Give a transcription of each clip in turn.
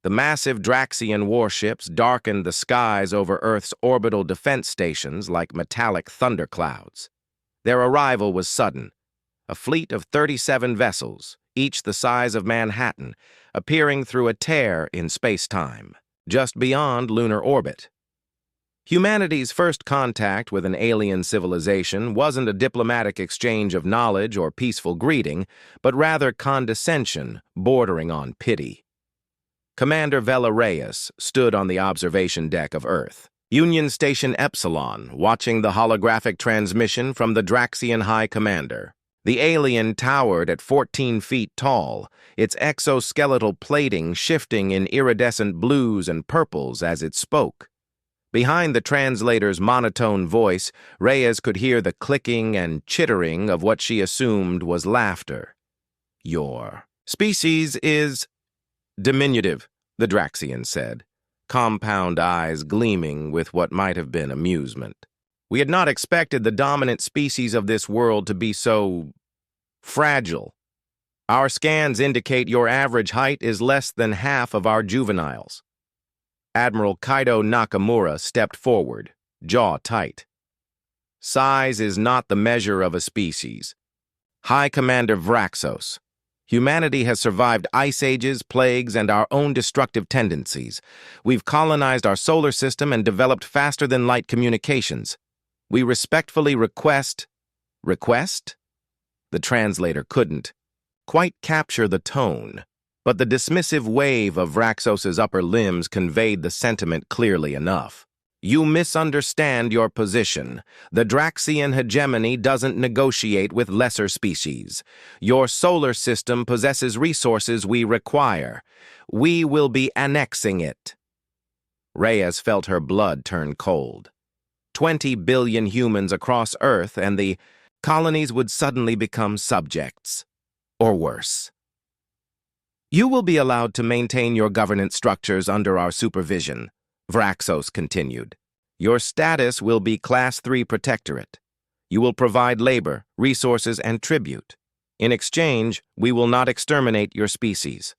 The massive Draxian warships darkened the skies over Earth's orbital defense stations like metallic thunderclouds. Their arrival was sudden. A fleet of 37 vessels, each the size of Manhattan, appearing through a tear in space-time, just beyond lunar orbit. Humanity's first contact with an alien civilization wasn't a diplomatic exchange of knowledge or peaceful greeting, but rather condescension bordering on pity. Commander Vela Reyes stood on the observation deck of Earth, Union Station Epsilon, watching the holographic transmission from the Draxian High Commander. The alien towered at 14 feet tall, its exoskeletal plating shifting in iridescent blues and purples as it spoke. Behind the translator's monotone voice, Reyes could hear the clicking and chittering of what she assumed was laughter. "Your species is diminutive," the Draxian said, compound eyes gleaming with what might have been amusement. "We had not expected the dominant species of this world to be so fragile. Our scans indicate your average height is less than half of our juveniles." Admiral Kaido Nakamura stepped forward, jaw tight. "Size is not the measure of a species. High Commander Vraxos, humanity has survived ice ages, plagues, and our own destructive tendencies. We've colonized our solar system and developed faster-than-light communications. We respectfully request..." Request? The translator couldn't quite capture the tone, but the dismissive wave of Vraxos's upper limbs conveyed the sentiment clearly enough. "You misunderstand your position. The Draxian hegemony doesn't negotiate with lesser species. Your solar system possesses resources we require. We will be annexing it." Reyes felt her blood turn cold. 20 billion humans across Earth, and the colonies would suddenly become subjects. Or worse. "You will be allowed to maintain your governance structures under our supervision," Vraxos continued. "Your status will be Class 3 Protectorate. You will provide labor, resources, and tribute. In exchange, we will not exterminate your species."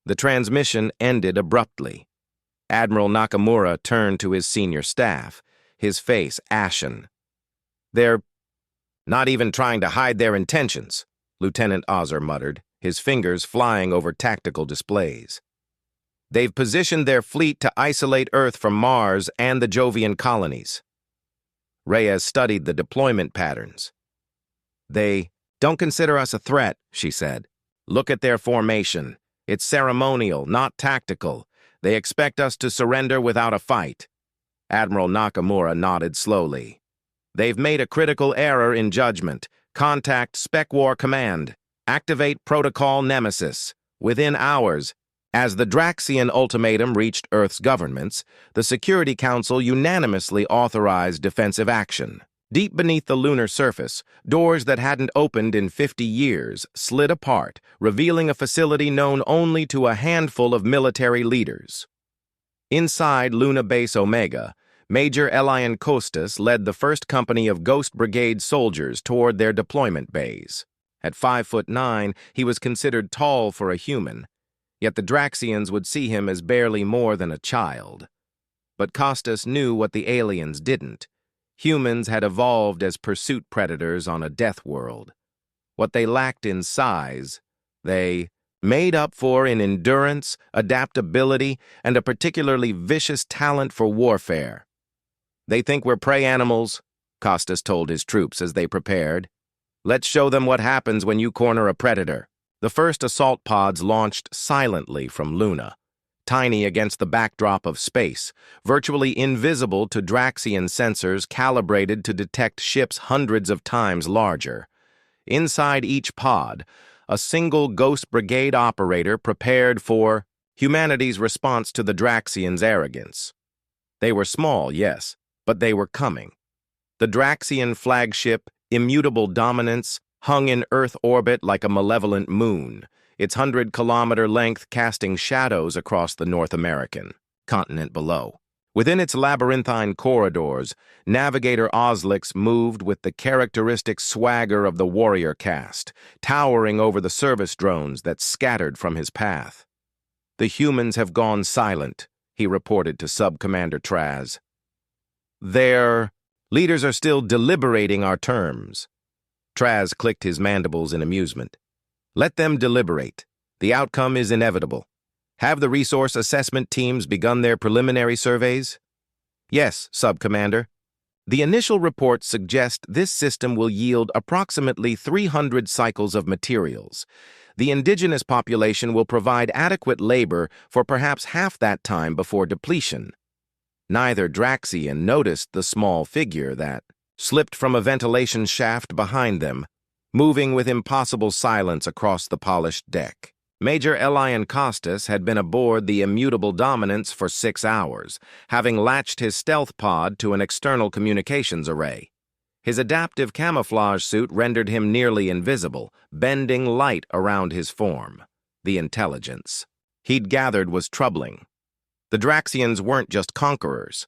The transmission ended abruptly. Admiral Nakamura turned to his senior staff, his face ashen. "They're not even trying to hide their intentions," Lieutenant Ozer muttered, his fingers flying over tactical displays. "They've positioned their fleet to isolate Earth from Mars and the Jovian colonies." Reyes studied the deployment patterns. "They don't consider us a threat," she said. "Look at their formation. It's ceremonial, not tactical. They expect us to surrender without a fight." Admiral Nakamura nodded slowly. "They've made a critical error in judgment. Contact Spec War Command. Activate Protocol Nemesis. Within hours." As the Draxian ultimatum reached Earth's governments, the Security Council unanimously authorized defensive action. Deep beneath the lunar surface, doors that hadn't opened in 50 years slid apart, revealing a facility known only to a handful of military leaders. Inside Luna Base Omega, Major Elian Costas led the first company of Ghost Brigade soldiers toward their deployment bays. At 5'9", he was considered tall for a human, yet the Draxians would see him as barely more than a child. But Costas knew what the aliens didn't. Humans had evolved as pursuit predators on a death world. What they lacked in size, they made up for in endurance, adaptability, and a particularly vicious talent for warfare. "They think we're prey animals," Costas told his troops as they prepared. "Let's show them what happens when you corner a predator." The first assault pods launched silently from Luna, tiny against the backdrop of space, virtually invisible to Draxian sensors calibrated to detect ships hundreds of times larger. Inside each pod, a single Ghost Brigade operator prepared for humanity's response to the Draxians' arrogance. They were small, yes, but they were coming. The Draxian flagship, Immutable Dominance, hung in Earth orbit like a malevolent moon, its 100-kilometer length casting shadows across the North American continent below. Within its labyrinthine corridors, Navigator Ozlix moved with the characteristic swagger of the warrior caste, towering over the service drones that scattered from his path. "The humans have gone silent," he reported to Sub-Commander Traz. "Their leaders are still deliberating our terms." Traz clicked his mandibles in amusement. "Let them deliberate. The outcome is inevitable. Have the resource assessment teams begun their preliminary surveys?" "Yes, Sub-Commander. The initial reports suggest this system will yield approximately 300 cycles of materials. The indigenous population will provide adequate labor for perhaps half that time before depletion." Neither Draxian noticed the small figure that slipped from a ventilation shaft behind them, moving with impossible silence across the polished deck. Major Elian Costas had been aboard the Immutable Dominance for 6 hours, having latched his stealth pod to an external communications array. His adaptive camouflage suit rendered him nearly invisible, bending light around his form. The intelligence he'd gathered was troubling. The Draxians weren't just conquerors.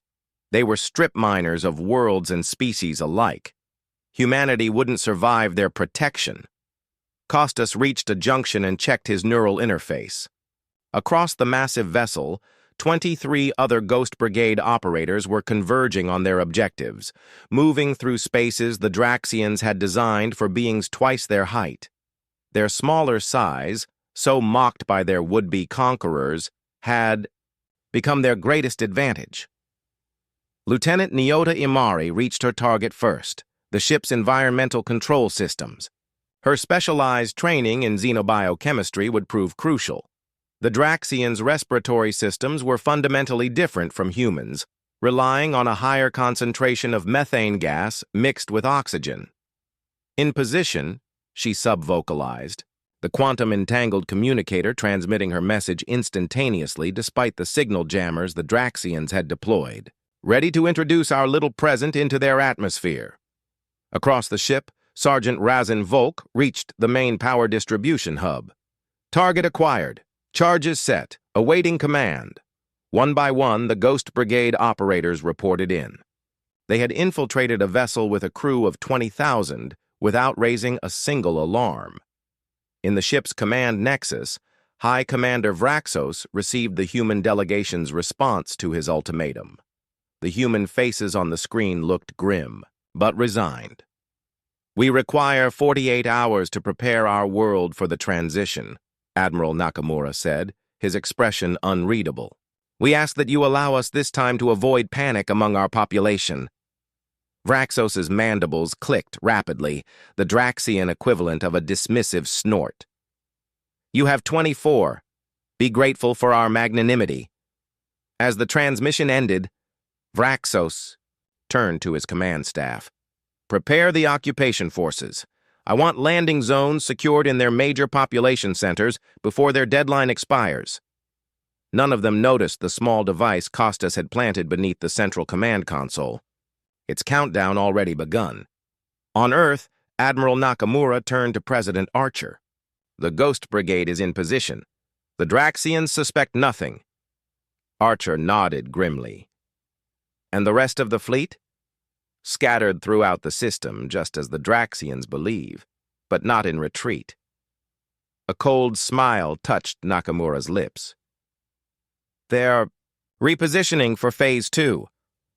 They were strip miners of worlds and species alike. Humanity wouldn't survive their protection. Costas reached a junction and checked his neural interface. Across the massive vessel, 23 other Ghost Brigade operators were converging on their objectives, moving through spaces the Draxians had designed for beings twice their height. Their smaller size, so mocked by their would-be conquerors, had become their greatest advantage. Lieutenant Nyota Imari reached her target first, the ship's environmental control systems. Her specialized training in xenobiochemistry would prove crucial. The Draxians' respiratory systems were fundamentally different from humans, relying on a higher concentration of methane gas mixed with oxygen. "In position," she sub-vocalized, the quantum-entangled communicator transmitting her message instantaneously despite the signal jammers the Draxians had deployed. "Ready to introduce our little present into their atmosphere." Across the ship, Sergeant Razin Volk reached the main power distribution hub. "Target acquired. Charges set. Awaiting command." One by one, the Ghost Brigade operators reported in. They had infiltrated a vessel with a crew of 20,000 without raising a single alarm. In the ship's command nexus, High Commander Vraxos received the human delegation's response to his ultimatum. The human faces on the screen looked grim, but resigned. "We require 48 hours to prepare our world for the transition," Admiral Nakamura said, his expression unreadable. "We ask that you allow us this time to avoid panic among our population." Vraxos's mandibles clicked rapidly, the Draxian equivalent of a dismissive snort. "You have 24. Be grateful for our magnanimity." As the transmission ended, Vraxos turned to his command staff. "Prepare the occupation forces. I want landing zones secured in their major population centers before their deadline expires." None of them noticed the small device Costas had planted beneath the central command console. Its countdown already begun. On Earth, Admiral Nakamura turned to President Archer. "The Ghost Brigade is in position. The Draxians suspect nothing." Archer nodded grimly. "And the rest of the fleet?" "Scattered throughout the system, just as the Draxians believe, but not in retreat." A cold smile touched Nakamura's lips. "They're repositioning for Phase 2.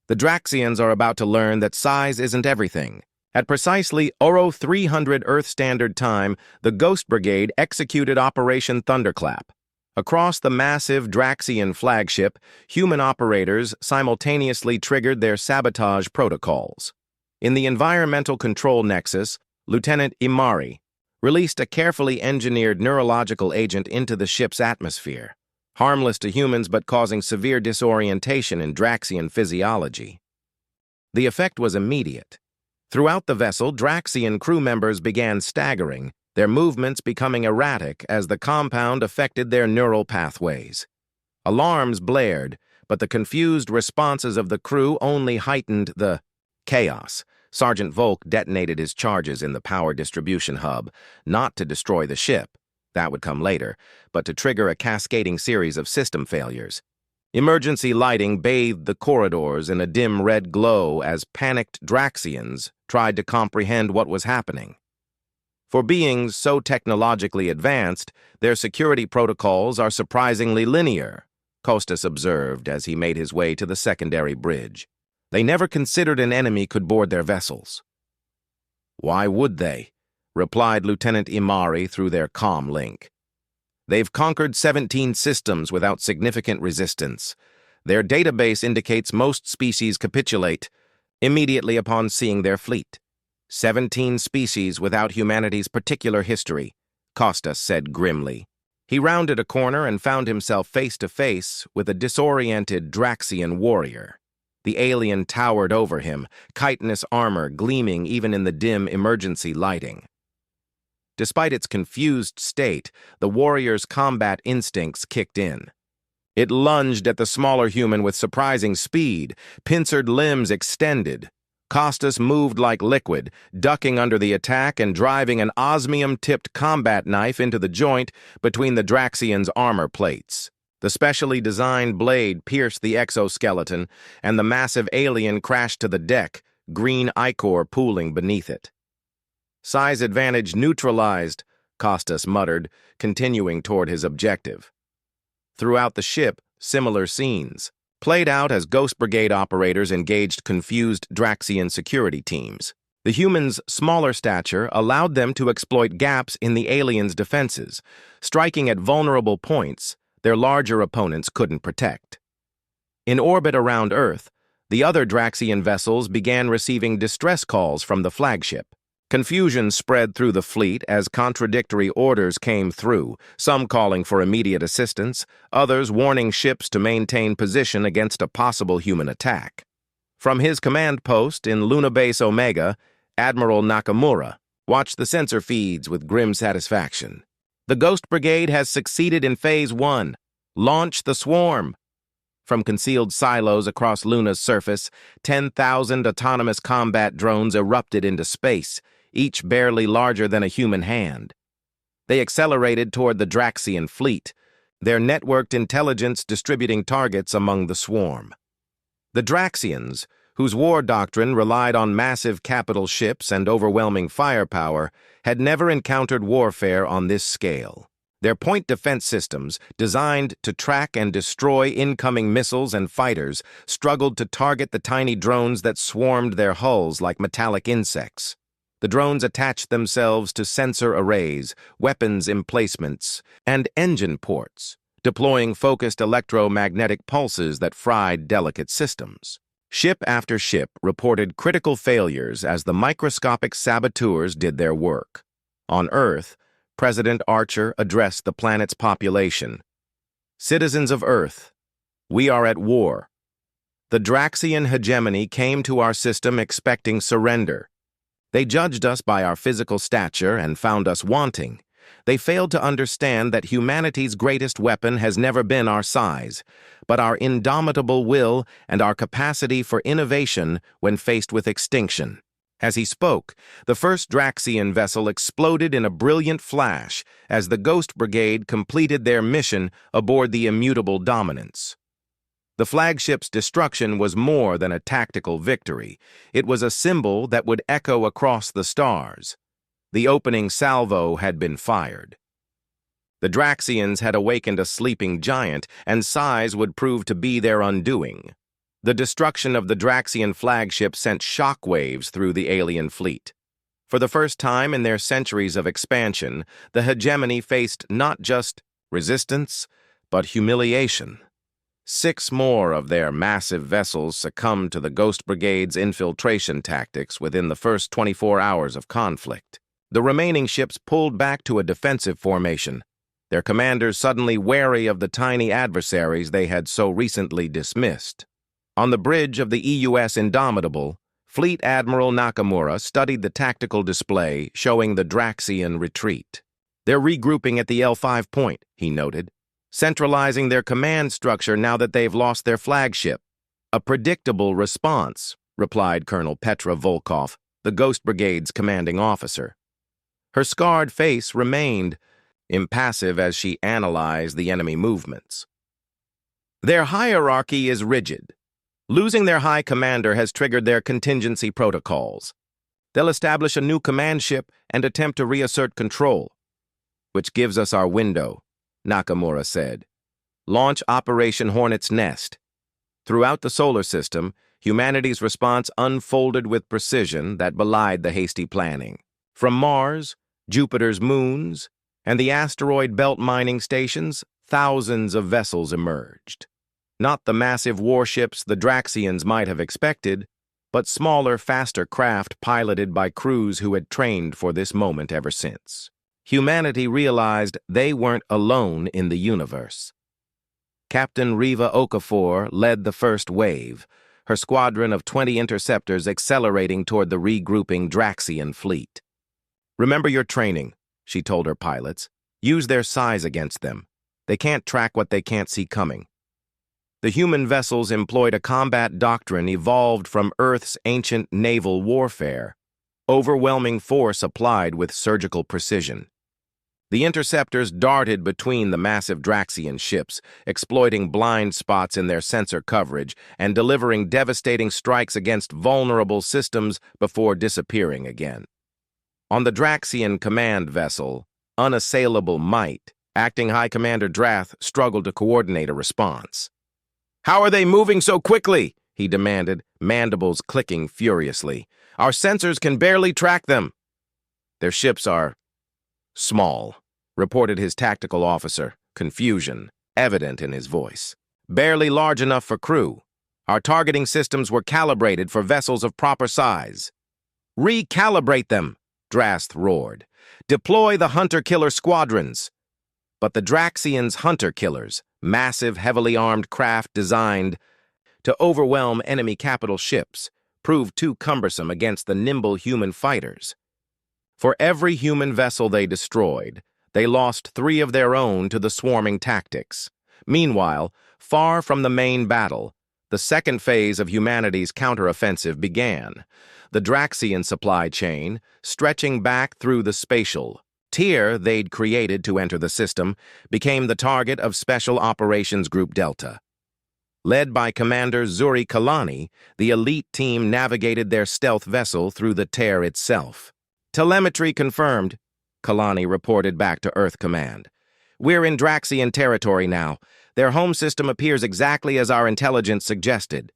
The Draxians are about to learn that size isn't everything." At precisely Oro 300 Earth Standard Time, the Ghost Brigade executed Operation Thunderclap. Across the massive Draxian flagship, human operators simultaneously triggered their sabotage protocols. In the environmental control nexus, Lieutenant Imari released a carefully engineered neurological agent into the ship's atmosphere, harmless to humans but causing severe disorientation in Draxian physiology. The effect was immediate. Throughout the vessel, Draxian crew members began staggering, their movements becoming erratic as the compound affected their neural pathways. Alarms blared, but the confused responses of the crew only heightened the chaos. Sergeant Volk detonated his charges in the power distribution hub, not to destroy the ship, that would come later, but to trigger a cascading series of system failures. Emergency lighting bathed the corridors in a dim red glow as panicked Draxians tried to comprehend what was happening. For beings so technologically advanced, their security protocols are surprisingly linear, Costas observed as he made his way to the secondary bridge. They never considered an enemy could board their vessels. Why would they? Replied Lieutenant Imari through their comm link. They've conquered 17 systems without significant resistance. Their database indicates most species capitulate immediately upon seeing their fleet. 17 species without humanity's particular history, Costas said grimly. He rounded a corner and found himself face to face with a disoriented Draxian warrior. The alien towered over him, chitinous armor gleaming even in the dim emergency lighting. Despite its confused state, the warrior's combat instincts kicked in. It lunged at the smaller human with surprising speed, pincered limbs extended. Costas moved like liquid, ducking under the attack and driving an osmium-tipped combat knife into the joint between the Draxian's armor plates. The specially designed blade pierced the exoskeleton, and the massive alien crashed to the deck, green ichor pooling beneath it. Size advantage neutralized, Costas muttered, continuing toward his objective. Throughout the ship, similar scenes played out as Ghost Brigade operators engaged confused Draxian security teams. The humans' smaller stature allowed them to exploit gaps in the aliens' defenses, striking at vulnerable points their larger opponents couldn't protect. In orbit around Earth, the other Draxian vessels began receiving distress calls from the flagship. Confusion spread through the fleet as contradictory orders came through, some calling for immediate assistance, others warning ships to maintain position against a possible human attack. From his command post in Luna Base Omega, Admiral Nakamura watched the sensor feeds with grim satisfaction. The Ghost Brigade has succeeded in Phase 1. Launch the swarm. From concealed silos across Luna's surface, 10,000 autonomous combat drones erupted into space, each barely larger than a human hand. They accelerated toward the Draxian fleet, their networked intelligence distributing targets among the swarm. The Draxians, whose war doctrine relied on massive capital ships and overwhelming firepower, had never encountered warfare on this scale. Their point defense systems, designed to track and destroy incoming missiles and fighters, struggled to target the tiny drones that swarmed their hulls like metallic insects. The drones attached themselves to sensor arrays, weapons emplacements, and engine ports, deploying focused electromagnetic pulses that fried delicate systems. Ship after ship reported critical failures as the microscopic saboteurs did their work. On Earth, President Archer addressed the planet's population. Citizens of Earth, we are at war. The Draxian hegemony came to our system expecting surrender. They judged us by our physical stature and found us wanting. They failed to understand that humanity's greatest weapon has never been our size, but our indomitable will and our capacity for innovation when faced with extinction. As he spoke, the first Draxian vessel exploded in a brilliant flash as the Ghost Brigade completed their mission aboard the immutable Dominance. The flagship's destruction was more than a tactical victory. It was a symbol that would echo across the stars. The opening salvo had been fired. The Draxians had awakened a sleeping giant, and size would prove to be their undoing. The destruction of the Draxian flagship sent shockwaves through the alien fleet. For the first time in their centuries of expansion, the hegemony faced not just resistance, but humiliation. 6 more of their massive vessels succumbed to the Ghost Brigade's infiltration tactics within the first 24 hours of conflict. The remaining ships pulled back to a defensive formation, their commanders suddenly wary of the tiny adversaries they had so recently dismissed. On the bridge of the EUS Indomitable, Fleet Admiral Nakamura studied the tactical display showing the Draxian retreat. They're regrouping at the L5 point, he noted, centralizing their command structure now that they've lost their flagship. A predictable response, replied Colonel Petra Volkov, the Ghost Brigade's commanding officer. Her scarred face remained impassive as she analyzed the enemy movements. Their hierarchy is rigid. Losing their high commander has triggered their contingency protocols. They'll establish a new command ship and attempt to reassert control. Which gives us our window, Nakamura said. Launch Operation Hornet's Nest. Throughout the solar system, humanity's response unfolded with precision that belied the hasty planning. From Mars, Jupiter's moons, and the asteroid belt mining stations, thousands of vessels emerged. Not the massive warships the Draxians might have expected, but smaller, faster craft piloted by crews who had trained for this moment ever since. Humanity realized they weren't alone in the universe. Captain Riva Okafor led the first wave, her squadron of 20 interceptors accelerating toward the regrouping Draxian fleet. Remember your training, she told her pilots. Use their size against them. They can't track what they can't see coming. The human vessels employed a combat doctrine evolved from Earth's ancient naval warfare, overwhelming force applied with surgical precision. The interceptors darted between the massive Draxian ships, exploiting blind spots in their sensor coverage and delivering devastating strikes against vulnerable systems before disappearing again. On the Draxian command vessel, Unassailable Might, Acting High Commander Drath struggled to coordinate a response. "How are they moving so quickly?" he demanded, mandibles clicking furiously. "Our sensors can barely track them." "Their ships are small," reported his tactical officer, confusion evident in his voice. "Barely large enough for crew. Our targeting systems were calibrated for vessels of proper size." "Recalibrate them," Drast roared. "Deploy the hunter-killer squadrons." But the Draxians' hunter-killers, massive, heavily armed craft designed to overwhelm enemy capital ships, proved too cumbersome against the nimble human fighters. For every human vessel they destroyed, they lost 3 of their own to the swarming tactics. Meanwhile, far from the main battle, the second phase of humanity's counteroffensive began. The Draxian supply chain, stretching back through the spatial tier they'd created to enter the system, became the target of Special Operations Group Delta. Led by Commander Zuri Kalani, the elite team navigated their stealth vessel through the tear itself. "Telemetry confirmed," Kalani reported back to Earth Command. "We're in Draxian territory now. Their home system appears exactly as our intelligence suggested."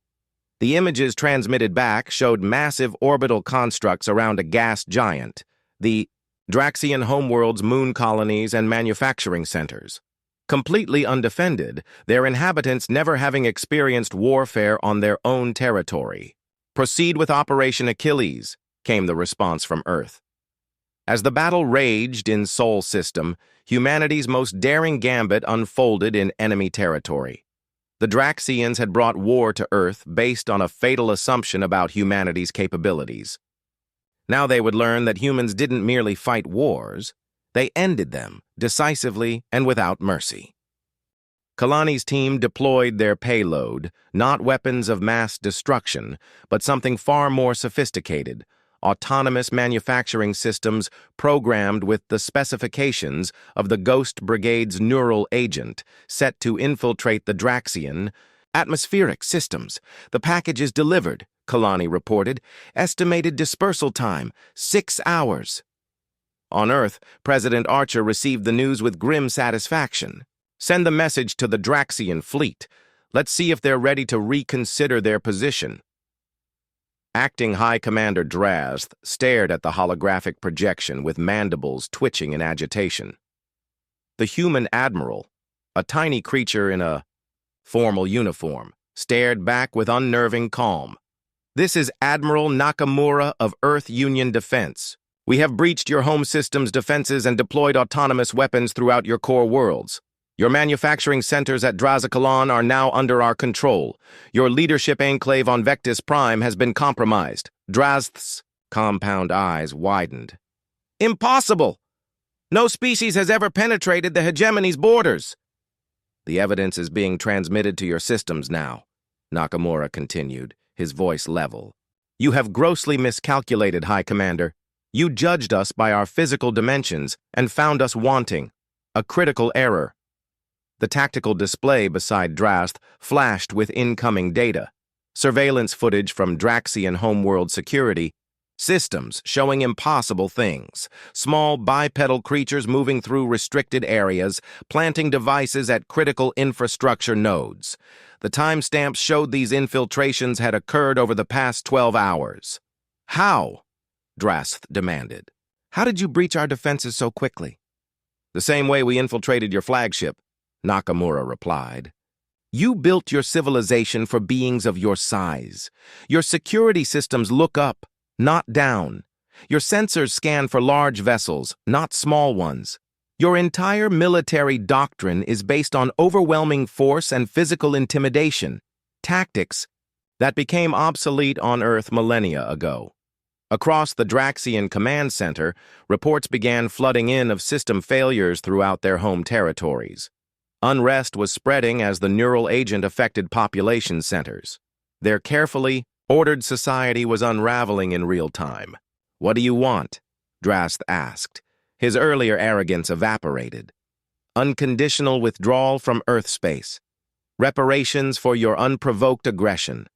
The images transmitted back showed massive orbital constructs around a gas giant, the Draxian homeworld's moon colonies and manufacturing centers. Completely undefended, their inhabitants never having experienced warfare on their own territory. "Proceed with Operation Achilles," came the response from Earth. As the battle raged in Sol System, humanity's most daring gambit unfolded in enemy territory. The Draxians had brought war to Earth based on a fatal assumption about humanity's capabilities. Now they would learn that humans didn't merely fight wars, they ended them decisively and without mercy. Kalani's team deployed their payload, not weapons of mass destruction, but something far more sophisticated, autonomous manufacturing systems programmed with the specifications of the Ghost Brigade's neural agent, set to infiltrate the Draxian atmospheric systems. "The package is delivered," Kalani reported. "Estimated dispersal time, 6 hours." On Earth, President Archer received the news with grim satisfaction. "Send the message to the Draxian fleet. Let's see if they're ready to reconsider their position." Acting High Commander Drast stared at the holographic projection with mandibles twitching in agitation. The human admiral, a tiny creature in a formal uniform, stared back with unnerving calm. "This is Admiral Nakamura of Earth Union Defense. We have breached your home system's defenses and deployed autonomous weapons throughout your core worlds. Your manufacturing centers at Drazakalan are now under our control. Your leadership enclave on Vectis Prime has been compromised." Drazth's compound eyes widened. "Impossible! No species has ever penetrated the hegemony's borders." "The evidence is being transmitted to your systems now," Nakamura continued, his voice level. "You have grossly miscalculated, High Commander. You judged us by our physical dimensions and found us wanting. A critical error." The tactical display beside Drast flashed with incoming data, surveillance footage from Draxian homeworld security, Systems showing impossible things. Small bipedal creatures moving through restricted areas, planting devices at critical infrastructure nodes. The timestamps showed these infiltrations had occurred over the past 12 hours. How? Drasth demanded. How did you breach our defenses so quickly? The same way we infiltrated your flagship, Nakamura replied. You built your civilization for beings of your size. Your security systems look up, not down. Your sensors scan for large vessels, not small ones. Your entire military doctrine is based on overwhelming force and physical intimidation, tactics that became obsolete on Earth millennia ago. Across the Draxian Command Center, reports began flooding in of system failures throughout their home territories. Unrest was spreading as the neural agent affected population centers. Their carefully ordered society was unraveling in real time. What do you want? Drasth asked. His earlier arrogance evaporated. Unconditional withdrawal from Earth space. Reparations for your unprovoked aggression.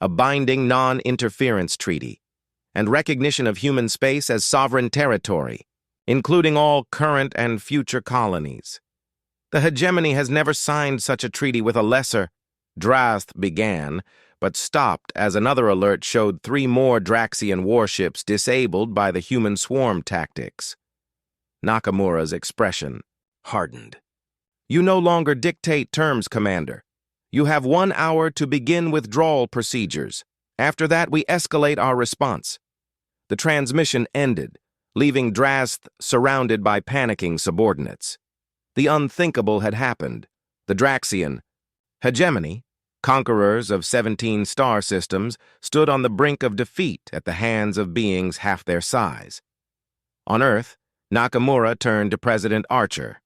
A binding non-interference treaty. And recognition of human space as sovereign territory, including all current and future colonies. The hegemony has never signed such a treaty with a lesser. Drasth began, but stopped as another alert showed 3 more Draxian warships disabled by the human swarm tactics. Nakamura's expression hardened. You no longer dictate terms, Commander. You have 1 hour to begin withdrawal procedures. After that, we escalate our response. The transmission ended, leaving Drasth surrounded by panicking subordinates. The unthinkable had happened. The Draxian hegemony, conquerors of 17 star systems, stood on the brink of defeat at the hands of beings half their size. On Earth, Nakamura turned to President Archer.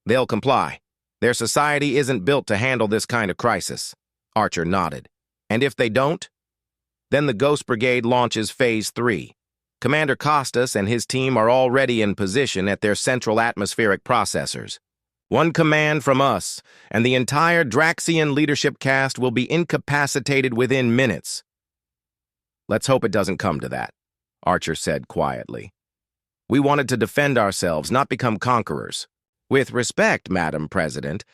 They'll comply. Their society isn't built to handle this kind of crisis. Archer nodded. And if they don't? Then the Ghost Brigade launches Phase 3. Commander Costas and his team are already in position at their central atmospheric processors. 1 command from us, and the entire Draxian leadership cast will be incapacitated within minutes. Let's hope it doesn't come to that, Archer said quietly. We wanted to defend ourselves, not become conquerors. With respect, Madam President,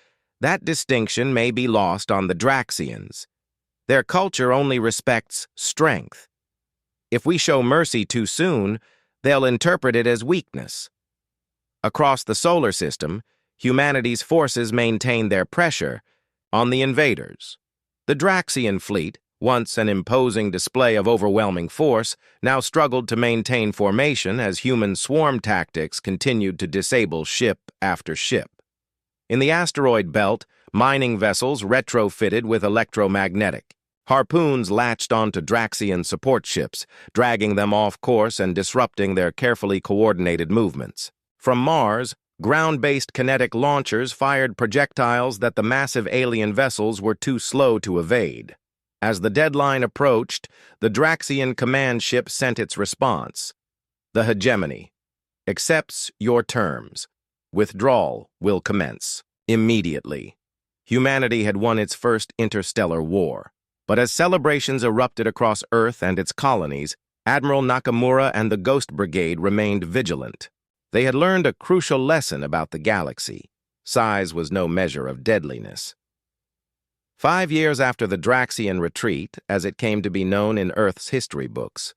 that distinction may be lost on the Draxians. Their culture only respects strength. If we show mercy too soon, they'll interpret it as weakness. Across the solar system, humanity's forces maintain their pressure on the invaders. The Draxian fleet, once an imposing display of overwhelming force, now struggled to maintain formation as human swarm tactics continued to disable ship after ship. In the asteroid belt, mining vessels retrofitted with electromagnetic. Harpoons latched onto Draxian support ships, dragging them off course and disrupting their carefully coordinated movements. From Mars, ground-based kinetic launchers fired projectiles that the massive alien vessels were too slow to evade. As the deadline approached, the Draxian command ship sent its response. The hegemony accepts your terms. Withdrawal will commence immediately. Humanity had won its first interstellar war. But as celebrations erupted across Earth and its colonies, Admiral Nakamura and the Ghost Brigade remained vigilant. They had learned a crucial lesson about the galaxy. Size was no measure of deadliness. 5 years after the Draxian retreat, as it came to be known in Earth's history books,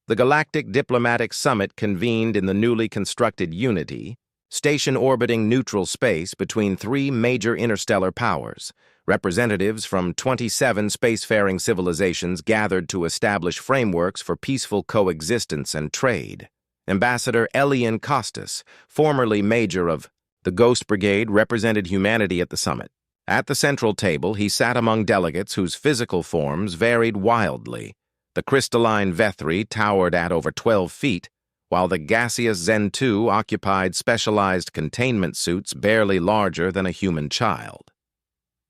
the Galactic Diplomatic Summit convened in the newly constructed Unity, station orbiting neutral space between 3 major interstellar powers. Representatives from 27 spacefaring civilizations gathered to establish frameworks for peaceful coexistence and trade. Ambassador Elian Costas, formerly major of the Ghost Brigade, represented humanity at the summit. At the central table, he sat among delegates whose physical forms varied wildly. The crystalline Vethri towered at over 12 feet, while the gaseous Zen-2 occupied specialized containment suits barely larger than a human child.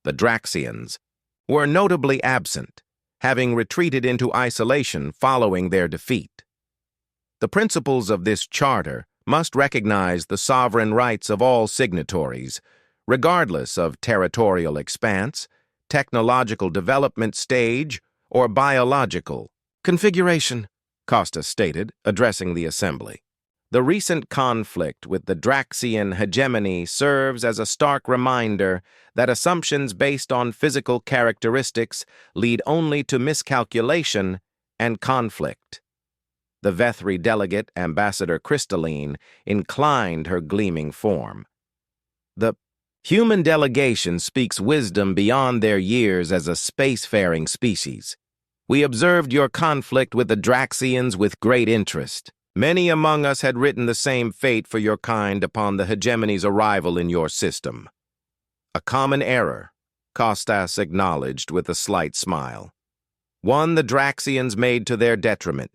The Draxians were notably absent, having retreated into isolation following their defeat. The principles of this charter must recognize the sovereign rights of all signatories, regardless of territorial expanse, technological development stage, or biological configuration, Costa stated, addressing the assembly. The recent conflict with the Draxian hegemony serves as a stark reminder that assumptions based on physical characteristics lead only to miscalculation and conflict. The Vethri delegate, Ambassador Crystalline, inclined her gleaming form. The human delegation speaks wisdom beyond their years as a spacefaring species. We observed your conflict with the Draxians with great interest. Many among us had written the same fate for your kind upon the hegemony's arrival in your system. A common error, Costas acknowledged with a slight smile. One the Draxians made to their detriment.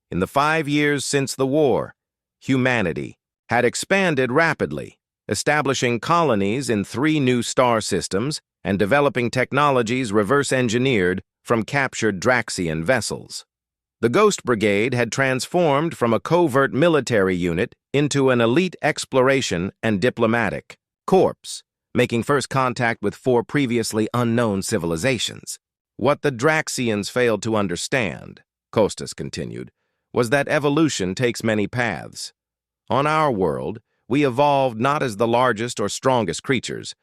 In the 5 years since the war, humanity had expanded rapidly, establishing colonies in 3 new star systems and developing technologies reverse-engineered from captured Draxian vessels. The Ghost Brigade had transformed from a covert military unit into an elite exploration and diplomatic corps, making first contact with 4 previously unknown civilizations. What the Draxians failed to understand, Costas continued, was that evolution takes many paths. On our world, we evolved not as the largest or strongest creatures,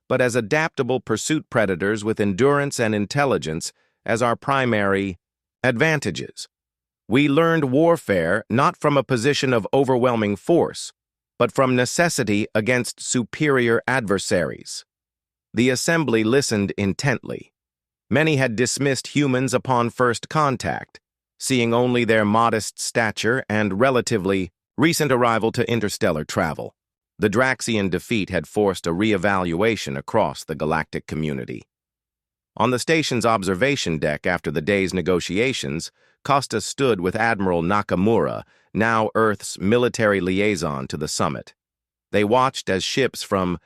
but as adaptable pursuit predators with endurance and intelligence as our primary advantages. We learned warfare not from a position of overwhelming force, but from necessity against superior adversaries. The assembly listened intently. Many had dismissed humans upon first contact, seeing only their modest stature and relatively recent arrival to interstellar travel. The Draxian defeat had forced a re-evaluation across the galactic community. On the station's observation deck after the day's negotiations, Costa stood with Admiral Nakamura, now Earth's military liaison to the summit. They watched as ships from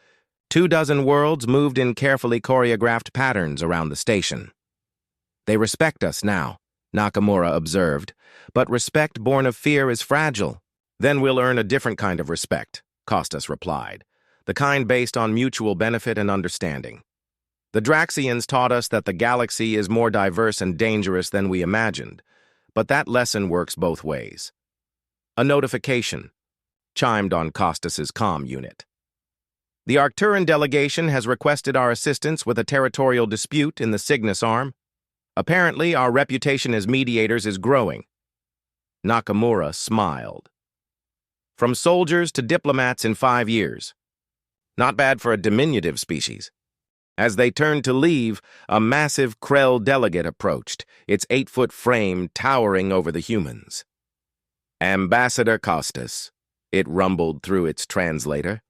24 worlds moved in carefully choreographed patterns around the station. They respect us now, Nakamura observed, but respect born of fear is fragile. Then we'll earn a different kind of respect, Costas replied, the kind based on mutual benefit and understanding. The Draxians taught us that the galaxy is more diverse and dangerous than we imagined, but that lesson works both ways. A notification chimed on Costas's comm unit. The Arcturan delegation has requested our assistance with a territorial dispute in the Cygnus Arm. Apparently, our reputation as mediators is growing. Nakamura smiled. From soldiers to diplomats in 5 years. Not bad for a diminutive species. As they turned to leave, a massive Krell delegate approached, its 8-foot frame towering over the humans. Ambassador Costas, it rumbled through its translator.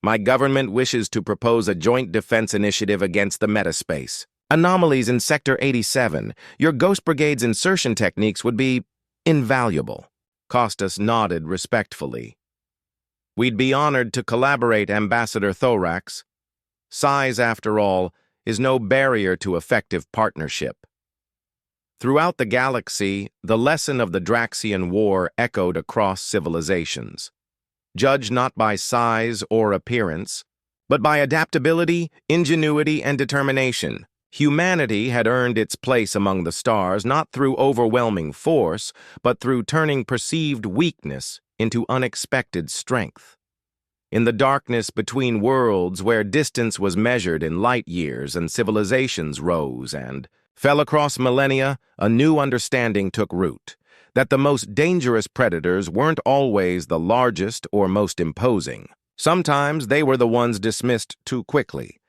My government wishes to propose a joint defense initiative against the metaspace. Anomalies in Sector 87, your Ghost Brigade's insertion techniques would be invaluable. Costas nodded respectfully. We'd be honored to collaborate, Ambassador Thorax. Size, after all, is no barrier to effective partnership. Throughout the galaxy, the lesson of the Draxian War echoed across civilizations. Judged not by size or appearance, but by adaptability, ingenuity, and determination, humanity had earned its place among the stars not through overwhelming force, but through turning perceived weakness into unexpected strength. In the darkness between worlds, where distance was measured in light years and civilizations rose and fell across millennia, a new understanding took root, that the most dangerous predators weren't always the largest or most imposing. Sometimes they were the ones dismissed too quickly,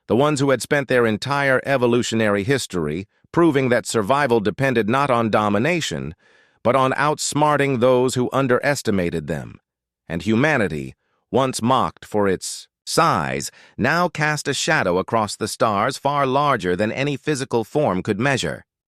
the ones who had spent their entire evolutionary history proving that survival depended not on domination, but on outsmarting those who underestimated them, and humanity, once mocked for its size, now cast a shadow across the stars far larger than any physical form could measure.